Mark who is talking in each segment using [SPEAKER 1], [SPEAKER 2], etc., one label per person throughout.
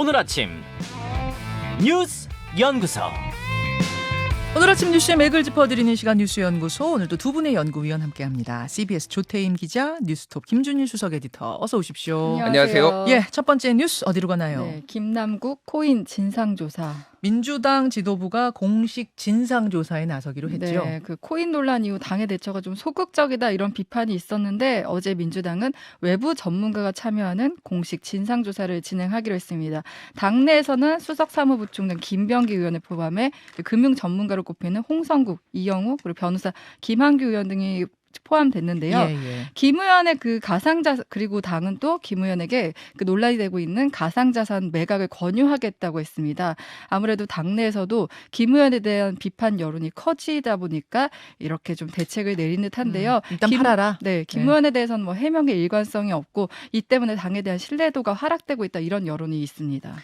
[SPEAKER 1] 오늘 아침 뉴스 연구소.
[SPEAKER 2] 오늘 아침 뉴스의 맥을 짚어드리는 시간 뉴스연구소. 오늘도 두 분의 연구위원 함께합니다. CBS 조태임 기자, 뉴스톱 김준일 수석 에디터, 어서 오십시오.
[SPEAKER 3] 안녕하세요.
[SPEAKER 2] 예, 첫 번째 뉴스 어디로 가나요?
[SPEAKER 3] 네, 김남국 코인 진상조사.
[SPEAKER 2] 민주당 지도부가 공식 진상조사에 나서기로 했죠.
[SPEAKER 3] 네, 그 코인 논란 이후 당의 대처가 좀 소극적이다 이런 비판이 있었는데 어제 민주당은 외부 전문가가 참여하는 공식 진상조사를 진행하기로 했습니다. 당내에서는 수석 사무부총장 김병기 의원을 포함해 금융 전문가로 꼽히는 홍성국, 이영우 그리고 변호사 김한규 의원 등이 포함됐는데요.
[SPEAKER 2] 예.
[SPEAKER 3] 김 의원의 그 가상자산 그리고 당은 또 김 의원에게 그 논란이 되고 있는 가상자산 매각을 권유하겠다고 했습니다. 아무래도 당내에서도 김 의원에 대한 비판 여론이 커지다 보니까 이렇게 좀 대책을 내린 듯한데요.
[SPEAKER 2] 일단 팔아라.
[SPEAKER 3] 네, 김
[SPEAKER 2] 네.
[SPEAKER 3] 의원에 대해서는 뭐 해명의 일관성이 없고 이 때문에 당에 대한 신뢰도가 하락되고 있다 이런 여론이 있습니다.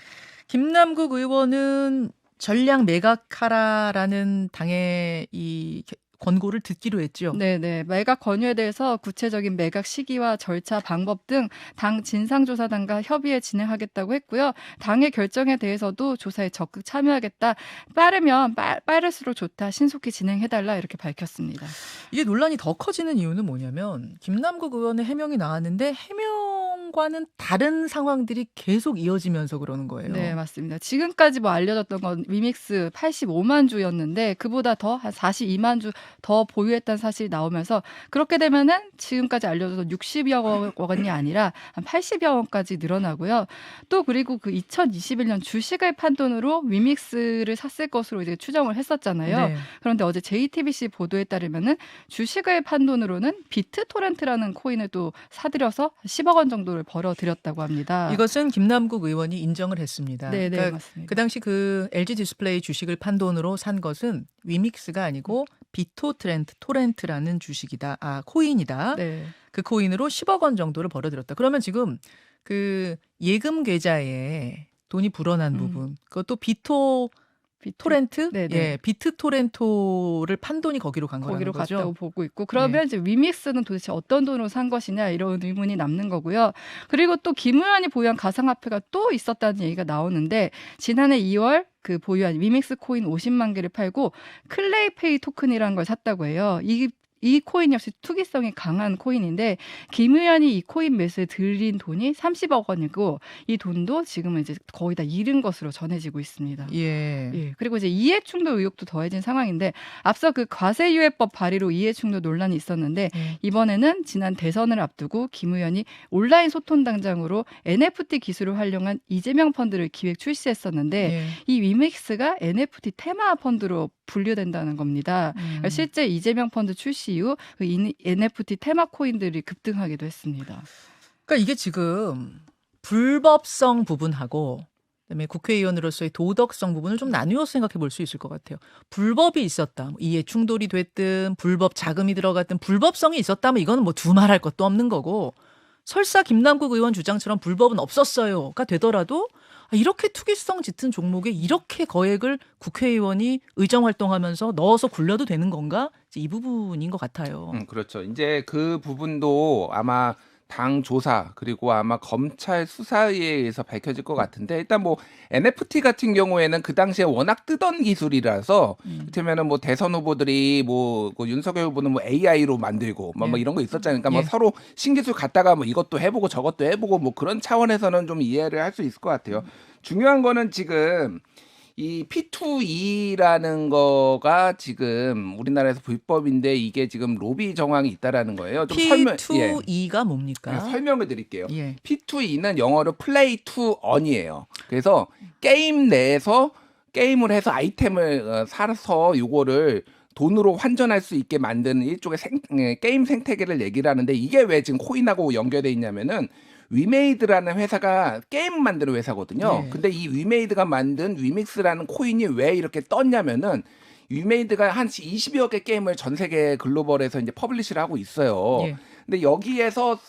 [SPEAKER 2] 김남국 의원은 전량 매각하라라는 당의 이 권고를 듣기로 했죠.
[SPEAKER 3] 네네. 매각 권유에 대해서 구체적인 매각 시기와 절차, 방법 등 당 진상조사단과 협의에 진행하겠다고 했고요. 당의 결정에 대해서도 조사에 적극 참여하겠다. 빠르면 빠를수록 좋다. 신속히 진행해달라 이렇게 밝혔습니다.
[SPEAKER 2] 이게 논란이 더 커지는 이유는 뭐냐면 김남국 의원의 해명이 나왔는데 해명과는 다른 상황들이 계속 이어지면서 그러는 거예요.
[SPEAKER 3] 네, 맞습니다. 지금까지 뭐 알려졌던 건 위믹스 85만 주였는데 그보다 더 한 42만 주 더 보유했다는 사실이 나오면서 그렇게 되면은 지금까지 알려졌던 60여 원이 아니라 한 80여 원까지 늘어나고요. 또 그리고 그 2021년 주식을 판 돈으로 위믹스를 샀을 것으로 이제 추정을 했었잖아요.
[SPEAKER 2] 네.
[SPEAKER 3] 그런데 어제 JTBC 보도에 따르면은 주식을 판 돈으로는 비트토렌트라는 코인을 또 사들여서 10억 원 정도를 벌어들였다고 합니다.
[SPEAKER 2] 이것은 김남국 의원이 인정을 했습니다.
[SPEAKER 3] 네,
[SPEAKER 2] 그러니까
[SPEAKER 3] 맞습니다.
[SPEAKER 2] 그 당시 그 LG 디스플레이 주식을 판 돈으로 산 것은 위믹스가 아니고 토렌트라는 주식이다. 아, 코인이다.
[SPEAKER 3] 네.
[SPEAKER 2] 그 코인으로 10억 원 정도를 벌어들였다. 그러면 지금 그 예금 계좌에 돈이 불어난 부분, 그것도 토렌트?
[SPEAKER 3] 네네.
[SPEAKER 2] 예, 비트토렌토를 판 돈이 거기로 간 거라는
[SPEAKER 3] 거기로
[SPEAKER 2] 거죠.
[SPEAKER 3] 갔다고 보고 있고 그러면 이제 위믹스는 도대체 어떤 돈으로 산 것이냐 이런 의문이 남는 거고요. 그리고 또 김 의원이 보유한 가상화폐가 또 있었다는 얘기가 나오는데 지난해 2월 그 보유한 위믹스 코인 50만 개를 팔고 클레이페이 토큰이라는 걸 샀다고 해요. 이 코인 역시 투기성이 강한 코인인데 김 의원이 이 코인 매수에 들인 돈이 30억 원이고 이 돈도 지금은 이제 거의 다 잃은 것으로 전해지고 있습니다.
[SPEAKER 2] 예.
[SPEAKER 3] 예, 그리고 이제 이해충돌 의혹도 더해진 상황인데 앞서 그 과세유예법 발의로 이해충돌 논란이 있었는데 이번에는 지난 대선을 앞두고 김 의원이 온라인 소통 당장으로 NFT 기술을 활용한 이재명 펀드를 기획 출시했었는데
[SPEAKER 2] 예.
[SPEAKER 3] 이 위믹스가 NFT 테마 펀드로 분류된다는 겁니다. 실제 이재명 펀드 출시 이후 그 NFT 테마 코인들이 급등하기도 했습니다.
[SPEAKER 2] 그러니까 이게 지금 불법성 부분하고 그다음에 국회의원으로서의 도덕성 부분을 좀 나누어 생각해 볼 수 있을 것 같아요. 불법이 있었다. 뭐 이해 충돌이 됐든 불법 자금이 들어갔든 불법성이 있었다면 이거는 뭐 두말할 것도 없는 거고 설사 김남국 의원 주장처럼 불법은 없었어요가 되더라도 이렇게 투기성 짙은 종목에 이렇게 거액을 국회의원이 의정활동하면서 넣어서 굴려도 되는 건가? 이제 이 부분인 것 같아요.
[SPEAKER 4] 그렇죠. 이제 그 부분도 아마 당 조사 그리고 아마 검찰 수사에 의해서 밝혀질 것 같은데 일단 뭐 NFT 같은 경우에는 그 당시에 워낙 뜨던 기술이라서 이를테면은 뭐 대선 후보들이 그 윤석열 후보는 뭐 AI로 만들고 뭐 이런 거 있었잖아요. 그러니까 뭐 서로 신기술 갖다가 뭐 이것도 해보고 저것도 해보고 뭐 그런 차원에서는 좀 이해를 할 수 있을 것 같아요. 중요한 거는 지금 이 P2E라는 거가 지금 우리나라에서 불법인데 이게 지금 로비 정황이 있다라는 거예요. 좀
[SPEAKER 2] P2E가 뭡니까?
[SPEAKER 4] 설명을 드릴게요.
[SPEAKER 2] 예.
[SPEAKER 4] P2E는 영어로 play to earn이에요. 그래서 게임 내에서 게임을 해서 아이템을 사서 요거를 돈으로 환전할 수 있게 만드는 일종의 게임 생태계를 얘기를 하는데 이게 왜 지금 코인하고 연결돼 있냐면은 위메이드라는 회사가 게임 만드는 회사거든요.
[SPEAKER 2] 네.
[SPEAKER 4] 근데 이 위메이드가 만든 위믹스라는 코인이 왜 이렇게 떴냐면은 위메이드가 한 20여 개 게임을 전 세계 글로벌에서 이제 퍼블리시를 하고 있어요.
[SPEAKER 2] 예.
[SPEAKER 4] 근데 여기에서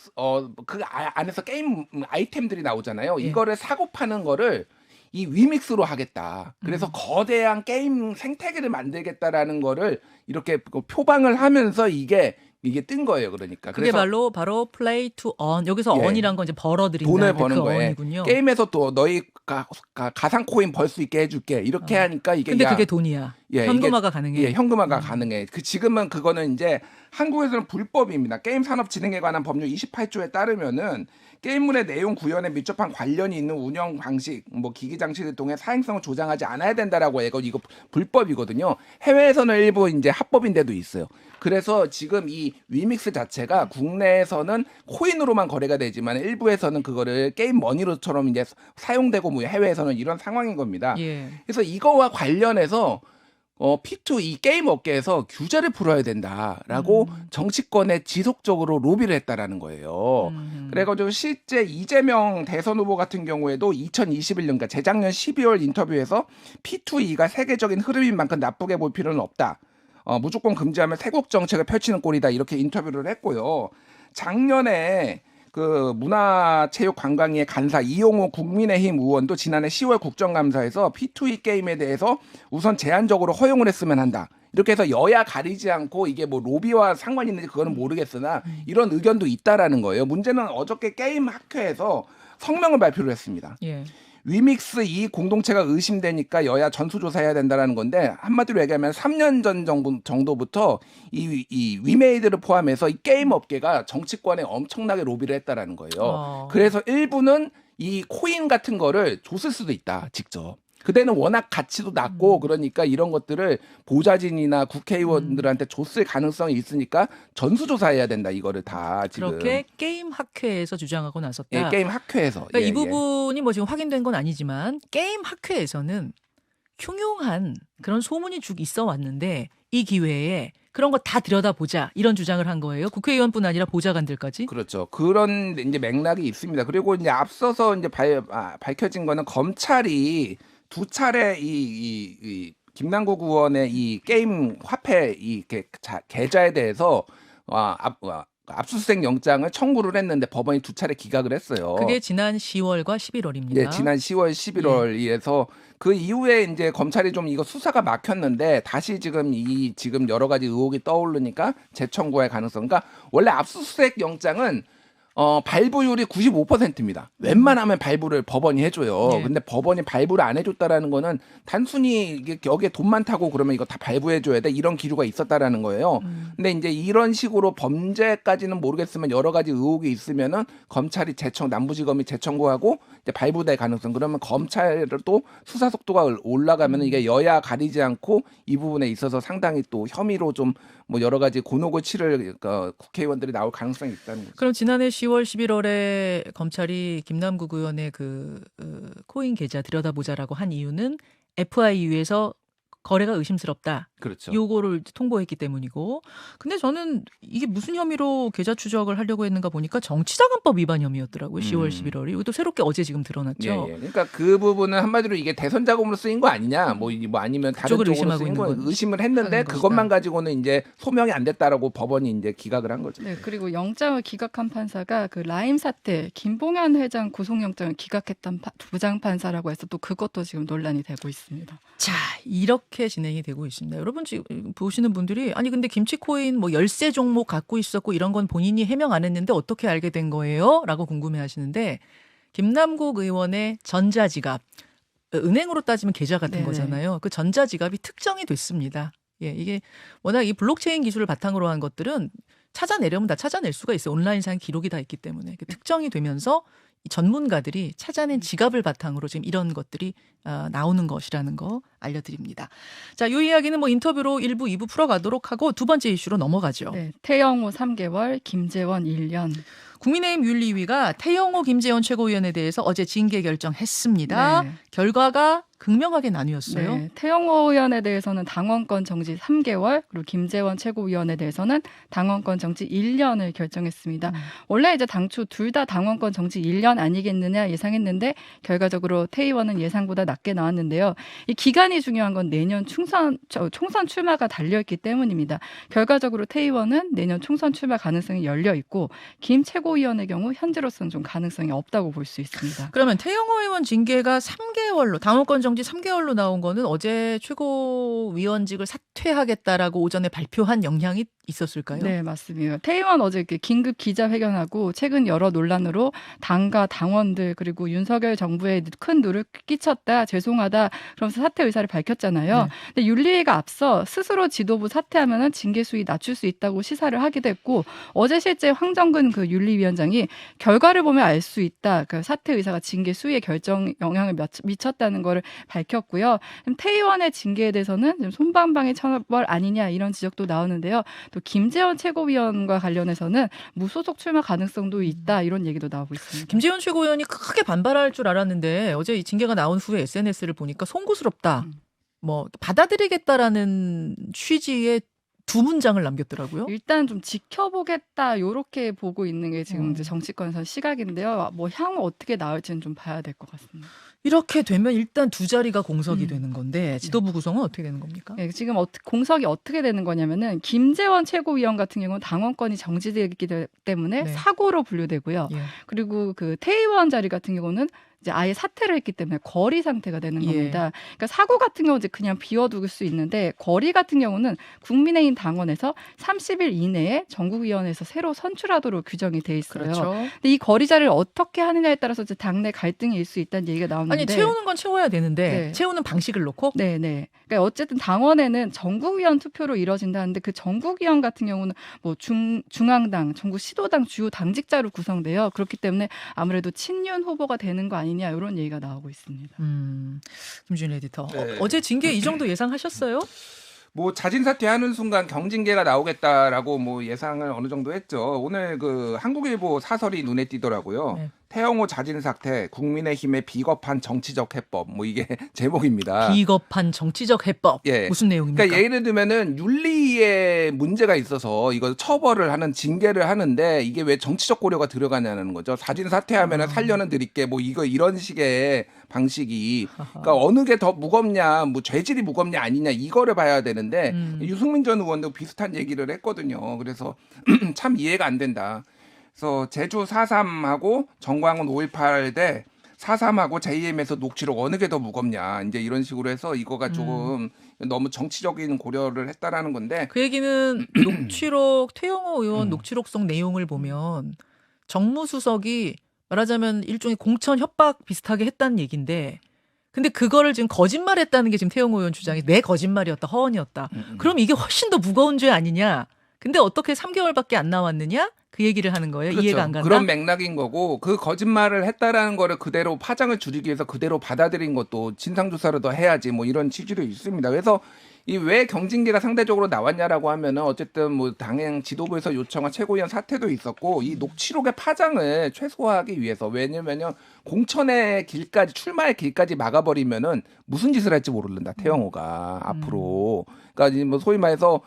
[SPEAKER 4] 그 안에서 게임 아이템들이 나오잖아요.
[SPEAKER 2] 예.
[SPEAKER 4] 이거를 사고 파는 거를 이 위믹스로 하겠다. 그래서 거대한 게임 생태계를 만들겠다라는 거를 이렇게 표방을 하면서 이게 이게 뜬 거예요. 그러니까
[SPEAKER 2] 그게
[SPEAKER 4] 그래서
[SPEAKER 2] 바로 play to earn. 여기서
[SPEAKER 4] 예.
[SPEAKER 2] earn이란 건 이제 벌어들인다.
[SPEAKER 4] 돈을 버는
[SPEAKER 2] 그
[SPEAKER 4] 거예요.
[SPEAKER 2] earn이군요.
[SPEAKER 4] 게임에서 또 너희가 가상 코인 벌 수 있게 해줄게. 이렇게 하니까 이게
[SPEAKER 2] 근데 그게 돈이야.
[SPEAKER 4] 예,
[SPEAKER 2] 현금화가
[SPEAKER 4] 이게,
[SPEAKER 2] 가능해.
[SPEAKER 4] 예, 현금화가 가능해. 지금은 그거는 이제 한국에서는 불법입니다. 게임 산업 진흥에 관한 법률 28조에 따르면은 게임물의 내용 구현에 밀접한 관련이 있는 운영 방식, 뭐 기기 장치를 통해 사행성을 조장하지 않아야 된다라고 해서 이거 불법이거든요. 해외에서는 일부 이제 합법인 데도 있어요. 그래서 지금 이 위믹스 자체가 국내에서는 코인으로만 거래가 되지만 일부에서는 그거를 게임 머니로처럼 이제 사용되고 뭐 해외에서는 이런 상황인 겁니다.
[SPEAKER 2] 예.
[SPEAKER 4] 그래서 이거와 관련해서 P2 이 게임 업계에서 규제를 풀어야 된다라고 정치권에 지속적으로 로비를 했다라는 거예요. 그래가지고 실제 이재명 대선 후보 같은 경우에도 2021년, 그러니까 재작년 12월 인터뷰에서 P2E가 세계적인 흐름인 만큼 나쁘게 볼 필요는 없다. 무조건 금지하면 태국 정책을 펼치는 꼴이다. 이렇게 인터뷰를 했고요. 작년에 그 문화체육관광위의 간사 이용호 국민의힘 의원도 지난해 10월 국정감사에서 P2E 게임에 대해서 우선 제한적으로 허용을 했으면 한다. 이렇게 해서 여야 가리지 않고 이게 뭐 로비와 상관이 있는지 그거는 모르겠으나 이런 의견도 있다라는 거예요. 문제는 어저께 게임 학회에서 성명을 발표를 했습니다.
[SPEAKER 2] 예.
[SPEAKER 4] 위믹스 이 공동체가 의심되니까 여야 전수조사해야 된다라는 건데 한마디로 얘기하면 3년 전 정도부터 이 위메이드를 포함해서 이 게임 업계가 정치권에 엄청나게 로비를 했다라는 거예요. 그래서 일부는 이 코인 같은 거를 줬을 수도 있다, 직접. 그때는 워낙 가치도 낮고 그러니까 이런 것들을 보좌진이나 국회의원들한테 줬을 가능성이 있으니까 전수조사해야 된다, 이거를 다 지금.
[SPEAKER 2] 그렇게 게임 학회에서 주장하고 나섰다.
[SPEAKER 4] 예, 게임 학회에서.
[SPEAKER 2] 그러니까
[SPEAKER 4] 예,
[SPEAKER 2] 이 부분이 뭐 지금 확인된 건 아니지만 게임 학회에서는 흉흉한 그런 소문이 쭉 있어 왔는데 이 기회에 그런 거 다 들여다보자 이런 주장을 한 거예요. 국회의원뿐 아니라 보좌관들까지.
[SPEAKER 4] 그렇죠. 그런 이제 맥락이 있습니다. 그리고 이제 앞서서 이제 밝혀진 거는 검찰이 두 차례 이 김남국 의원의 이 게임 화폐 이 계좌에 대해서 압수수색 영장을 청구를 했는데 법원이 두 차례 기각을 했어요.
[SPEAKER 2] 그게 지난 10월과 11월입니다.
[SPEAKER 4] 네, 지난 10월, 11월에서 그 이후에 이제 검찰이 좀 이거 수사가 막혔는데 다시 지금 여러 가지 의혹이 떠오르니까 재청구할 가능성. 그러니까 원래 압수수색 영장은 발부율이 95%입니다. 웬만하면 발부를 법원이 해줘요.
[SPEAKER 2] 네.
[SPEAKER 4] 근데 법원이 발부를 안 해줬다라는 거는 단순히 이게 여기에 돈 많다고 그러면 이거 다 발부해줘야 돼 이런 기류가 있었다라는 거예요. 근데 이제 이런 식으로 범죄까지는 모르겠으면 여러 가지 의혹이 있으면은 검찰이 남부지검이 재청구하고 이제 발부될 가능성. 그러면 검찰도 수사 속도가 올라가면 이게 여야 가리지 않고 이 부분에 있어서 상당히 또 혐의로 좀 뭐 여러 가지 곤혹을 치를 국회의원들이 나올 가능성이 있다는 거죠.
[SPEAKER 2] 그럼 지난해 10월, 11월에 검찰이 김남국 의원의 코인 계좌 들여다보자라고 한 이유는 FIU에서 거래가 의심스럽다.
[SPEAKER 4] 그렇죠.
[SPEAKER 2] 요거를 통보했기 때문이고. 근데 저는 이게 무슨 혐의로 계좌 추적을 하려고 했는가 보니까 정치자금법 위반 혐의였더라고요. 10월, 11월이. 이것도 새롭게 어제 지금 드러났죠.
[SPEAKER 4] 예, 예. 그러니까 그 부분은 한마디로 이게 대선 자금으로 쓰인 거 아니냐, 뭐 아니면 다른 쪽으로 쓰인 거 의심을 했는데 그것만 가지고는 이제 소명이 안 됐다라고 법원이 이제 기각을 한 거죠.
[SPEAKER 3] 네, 그리고 영장을 기각한 판사가 그 라임 사태 김봉현 회장 구속영장을 기각했던 부장 판사라고 해서 또 그것도 지금 논란이 되고 있습니다.
[SPEAKER 2] 자, 이렇게 진행이 되고 있습니다. 여러분 지금 보시는 분들이 아니 근데 김치코인 뭐 열세 종목 갖고 있었고 이런 건 본인이 해명 안 했는데 어떻게 알게 된 거예요? 라고 궁금해하시는데 김남국 의원의 전자지갑 은행으로 따지면 계좌 같은
[SPEAKER 3] 네네.
[SPEAKER 2] 거잖아요. 그 전자지갑이 특정이 됐습니다. 예, 이게 워낙 이 블록체인 기술을 바탕으로 한 것들은 찾아내려면 다 찾아낼 수가 있어요. 온라인상 기록이 다 있기 때문에 특정이 되면서 이 전문가들이 찾아낸 지갑을 바탕으로 지금 이런 것들이 나오는 것이라는 거 알려드립니다. 자, 이 이야기는 뭐 인터뷰로 1부, 2부 풀어가도록 하고 두 번째 이슈로 넘어가죠.
[SPEAKER 3] 네, 태영호 3개월, 김재원 1년.
[SPEAKER 2] 국민의힘 윤리위가 태영호, 김재원 최고위원에 대해서 어제 징계 결정했습니다.
[SPEAKER 3] 네.
[SPEAKER 2] 결과가 극명하게 나뉘었어요.
[SPEAKER 3] 네, 태영호 의원에 대해서는 당원권 정지 3개월, 그리고 김재원 최고위원에 대해서는 당원권 정지 1년을 결정했습니다. 원래 이제 당초 둘 다 당원권 정지 1년 아니겠느냐 예상했는데 결과적으로 태 의원은 예상보다 낮게 나왔는데요. 이 기간이 중요한 건 내년 총선 출마가 달려있기 때문입니다. 결과적으로 태 의원은 내년 총선 출마 가능성이 열려 있고 김 최고위원의 경우 현재로서는 좀 가능성이 없다고 볼 수 있습니다.
[SPEAKER 2] 그러면 태영호 의원 징계가 3개월로 당원권 정지 3개월로 나온 거는 어제 최고위원직을 사퇴하겠다라고 오전에 발표한 영향이 있었을까요?
[SPEAKER 3] 네, 맞습니다. 태의원 어제 이렇게 긴급 기자회견하고 최근 여러 논란으로 당과 당원들 그리고 윤석열 정부에 큰 누를 끼쳤다, 죄송하다 그러면서 사퇴 의사를 밝혔잖아요.
[SPEAKER 2] 네.
[SPEAKER 3] 근데 윤리위가 앞서 스스로 지도부 사퇴하면은 징계 수위 낮출 수 있다고 시사를 하기도 했고 어제 실제 황정근 그 윤리위원장이 결과를 보면 알 수 있다. 그 사퇴 의사가 징계 수위에 결정 영향을 미쳤다는 거를 밝혔고요. 태의원의 징계에 대해서는 지금 솜방망이 처벌 아니냐 이런 지적도 나오는데요. 또 김재원 최고위원과 관련해서는 무소속 출마 가능성도 있다 이런 얘기도 나오고 있습니다.
[SPEAKER 2] 김재원 최고위원이 크게 반발할 줄 알았는데 어제 이 징계가 나온 후에 SNS를 보니까 송구스럽다. 뭐 받아들이겠다라는 취지의 두 문장을 남겼더라고요.
[SPEAKER 3] 일단 좀 지켜보겠다 요렇게 보고 있는 게 지금 이제 정치권에서 시각인데요. 뭐 향후 어떻게 나올지는 좀 봐야 될 것 같습니다.
[SPEAKER 2] 이렇게 되면 일단 두 자리가 공석이 되는 건데 지도부 구성은 어떻게 되는 겁니까?
[SPEAKER 3] 네, 지금 공석이 어떻게 되는 거냐면은 김재원 최고위원 같은 경우는 당원권이 정지되기 때문에
[SPEAKER 2] 네.
[SPEAKER 3] 사고로 분류되고요.
[SPEAKER 2] 예.
[SPEAKER 3] 그리고 그 태의원 자리 같은 경우는 이제 아예 사퇴를 했기 때문에 거리 상태가 되는
[SPEAKER 2] 예.
[SPEAKER 3] 겁니다. 그러니까 사고 같은 경우는 이제 그냥 비워둘 수 있는데 거리 같은 경우는 국민의힘 당원에서 30일 이내에 전국위원회에서 새로 선출하도록 규정이 돼 있어요.
[SPEAKER 2] 그렇죠.
[SPEAKER 3] 근데 이 거리 자리를 어떻게 하느냐에 따라서 이제 당내 갈등이 일 수 있다는 얘기가 나오는데
[SPEAKER 2] 아니 채우는 건 채워야 되는데
[SPEAKER 3] 네.
[SPEAKER 2] 채우는 방식을 놓고
[SPEAKER 3] 네네. 그러니까 어쨌든 당원에는 전국위원 투표로 이뤄진다는데 그 전국위원 같은 경우는 뭐 중앙당, 전국 시도당 주요 당직자로 구성돼요. 그렇기 때문에 아무래도 친윤 후보가 되는 거 아니냐 이런 얘기가 나오고 있습니다.
[SPEAKER 2] 김준 에디터
[SPEAKER 4] 네.
[SPEAKER 2] 어제 징계 이 정도 예상하셨어요?
[SPEAKER 4] 뭐 자진 사퇴하는 순간 경징계가 나오겠다라고 뭐 예상을 어느 정도 했죠. 오늘 그 한국일보 사설이 눈에 띄더라고요.
[SPEAKER 2] 네.
[SPEAKER 4] 태영호 자진 사퇴, 국민의힘의 비겁한 정치적 해법. 뭐 이게 제목입니다.
[SPEAKER 2] 비겁한 정치적 해법.
[SPEAKER 4] 예.
[SPEAKER 2] 무슨 내용입니까?
[SPEAKER 4] 그러니까 예를 들면은 윤리에 문제가 있어서 이거 처벌을 하는 징계를 하는데 이게 왜 정치적 고려가 들어가냐는 거죠. 자진 사퇴하면은 살려는 드릴게 뭐 이거 이런 식의 방식이 그러니까 어느 게 더 무겁냐, 뭐 죄질이 무겁냐 아니냐 이거를 봐야 되는데 유승민 전 의원도 비슷한 얘기를 했거든요. 그래서 참 이해가 안 된다. 그래서 제주 4.3하고 정광훈 5.18 대 4.3하고 JM에서 녹취록 어느 게 더 무겁냐 이제 이런 식으로 해서 이거가 조금 너무 정치적인 고려를 했다라는 건데
[SPEAKER 2] 그 얘기는 녹취록 태영호 의원 녹취록 속 내용을 보면 정무수석이 말하자면 일종의 공천 협박 비슷하게 했다는 얘기인데 근데 그거를 지금 거짓말했다는 게 지금 태영호 의원 주장이 내 거짓말이었다 허언이었다. 그럼 이게 훨씬 더 무거운 죄 아니냐. 근데 어떻게 3개월밖에 안 나왔느냐? 그 얘기를 하는 거예요.
[SPEAKER 4] 그렇죠.
[SPEAKER 2] 이해가 안 간다.
[SPEAKER 4] 그런 맥락인 거고 그 거짓말을 했다라는 거를 그대로 파장을 줄이기 위해서 그대로 받아들인 것도 진상조사를 더 해야지 뭐 이런 취지도 있습니다. 그래서 이 왜 경징계가 상대적으로 나왔냐라고 하면은 어쨌든 뭐 당행 지도부에서 요청한 최고위원 사퇴도 있었고 이 녹취록의 파장을 최소화하기 위해서 왜냐면요 공천의 길까지 출마의 길까지 막아버리면은 무슨 짓을 할지 모른다 태영호가 앞으로 그러니까 뭐 소위 말해서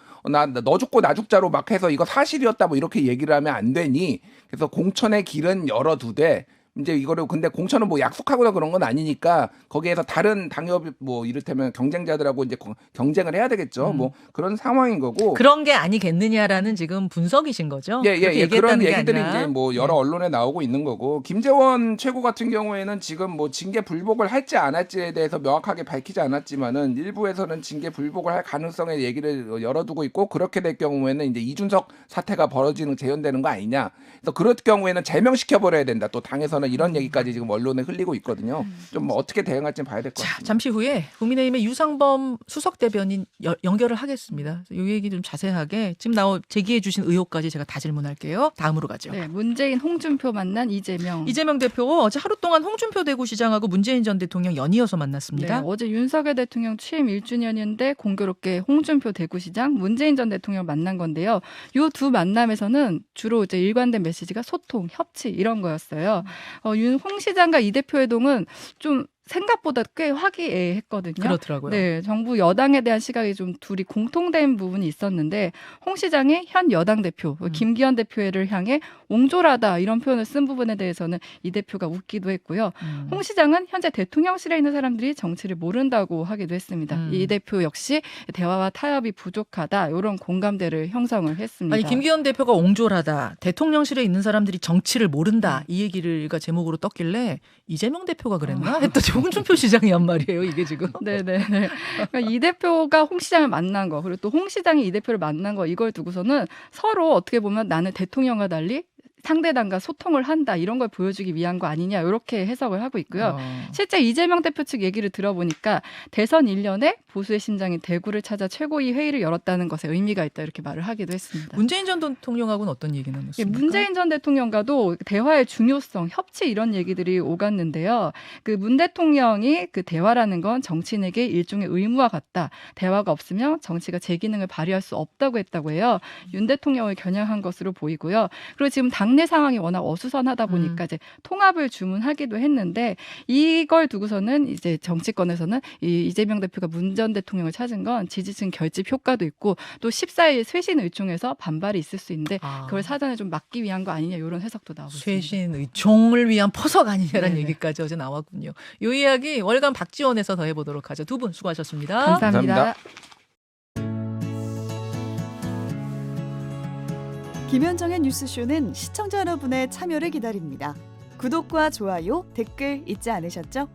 [SPEAKER 4] 너 죽고 나 죽자로 막 해서 이거 사실이었다 뭐 이렇게 얘기를 하면 안 되니 그래서 공천의 길은 열어두되 이제 이거를 근데 공천은 뭐 약속하거나 그런 건 아니니까 거기에서 다른 당협 뭐 이를테면 경쟁자들하고 이제 경쟁을 해야 되겠죠. 뭐 그런 상황인 거고.
[SPEAKER 2] 그런 게 아니겠느냐라는 지금 분석이신 거죠?
[SPEAKER 4] 예. 그런 얘기들이
[SPEAKER 2] 아니라.
[SPEAKER 4] 이제 뭐 여러 언론에 나오고 있는 거고. 김재원 최고 같은 경우에는 지금 뭐 징계 불복을 할지 안 할지에 대해서 명확하게 밝히지 않았지만은 일부에서는 징계 불복을 할 가능성의 얘기를 열어두고 있고 그렇게 될 경우에는 이제 이준석 사태가 재현되는 거 아니냐. 그래서 그럴 경우에는 제명시켜 버려야 된다. 또 당에서는 이런 얘기까지 지금 언론에 흘리고 있거든요. 좀 뭐 어떻게 대응할지 봐야 될 것 같습니다.
[SPEAKER 2] 잠시 후에 국민의힘의 유상범 수석 대변인 연결을 하겠습니다. 이 얘기 좀 자세하게 지금 제기해 주신 의혹까지 제가 다 질문할게요. 다음으로 가죠.
[SPEAKER 3] 네, 문재인, 홍준표 만난 이재명.
[SPEAKER 2] 이재명 대표 어제 하루 동안 홍준표 대구시장하고 문재인 전 대통령 연이어서 만났습니다.
[SPEAKER 3] 네, 어제 윤석열 대통령 취임 1주년인데 공교롭게 홍준표 대구시장, 문재인 전 대통령 만난 건데요. 이 두 만남에서는 주로 이제 일관된 메시지가 소통, 협치 이런 거였어요. 홍 시장과 이 대표 회동은 좀 생각보다 꽤 화기애애했거든요.
[SPEAKER 2] 그렇더라고요.
[SPEAKER 3] 네, 정부 여당에 대한 시각이 좀 둘이 공통된 부분이 있었는데 홍 시장이 현 여당 대표 김기현 대표를 향해 옹졸하다 이런 표현을 쓴 부분에 대해서는 이 대표가 웃기도 했고요. 홍 시장은 현재 대통령실에 있는 사람들이 정치를 모른다고 하기도 했습니다. 이 대표 역시 대화와 타협이 부족하다 이런 공감대를 형성을 했습니다.
[SPEAKER 2] 아니 김기현 대표가 옹졸하다. 대통령실에 있는 사람들이 정치를 모른다. 이 얘기가 제목으로 떴길래 이재명 대표가 그랬나 했더니 홍준표 시장이 한 말이에요, 이게 지금.
[SPEAKER 3] 네네. 그러니까 이 대표가 홍 시장을 만난 거, 그리고 또 홍 시장이 이 대표를 만난 거, 이걸 두고서는 서로 어떻게 보면 나는 대통령과 달리 상대당과 소통을 한다, 이런 걸 보여주기 위한 거 아니냐, 이렇게 해석을 하고 있고요. 실제 이재명 대표 측 얘기를 들어보니까 대선 1년에 보수의 심장인 대구를 찾아 최고위 회의를 열었다는 것에 의미가 있다, 이렇게 말을 하기도 했습니다.
[SPEAKER 2] 문재인 전 대통령하고는 어떤 얘기 나눴습니까?
[SPEAKER 3] 문재인 전 대통령과도 대화의 중요성, 협치 이런 얘기들이 오갔는데요. 그 문 대통령이 그 대화라는 건 정치인에게 일종의 의무와 같다. 대화가 없으면 정치가 제 기능을 발휘할 수 없다고 했다고 해요. 윤 대통령을 겨냥한 것으로 보이고요. 그리고 지금 당내 상황이 워낙 어수선하다 보니까 이제 통합을 주문하기도 했는데, 이걸 두고서는 이제 정치권에서는 이 이재명 대표가 문 전 대통령을 찾은 건 지지층 결집 효과도 있고 또 14일 쇄신 의총에서 반발이 있을 수 있는데 그걸 사전에 좀 막기 위한 거 아니냐, 이런 해석도 나오고 있습니다.
[SPEAKER 2] 쇄신 의총을 위한 퍼석 아니냐라는
[SPEAKER 3] 네네.
[SPEAKER 2] 얘기까지 어제 나왔군요. 이 이야기 월간 박지원에서 더 해보도록 하죠. 두 분 수고하셨습니다.
[SPEAKER 3] 감사합니다.
[SPEAKER 5] 김현정의 뉴스쇼는 시청자 여러분의 참여를 기다립니다. 구독과 좋아요, 댓글 잊지 않으셨죠?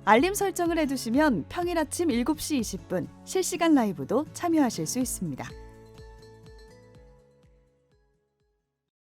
[SPEAKER 5] 알림 설정을 해두시면 평일 아침 7시 20분 실시간 라이브도 참여하실 수 있습니다.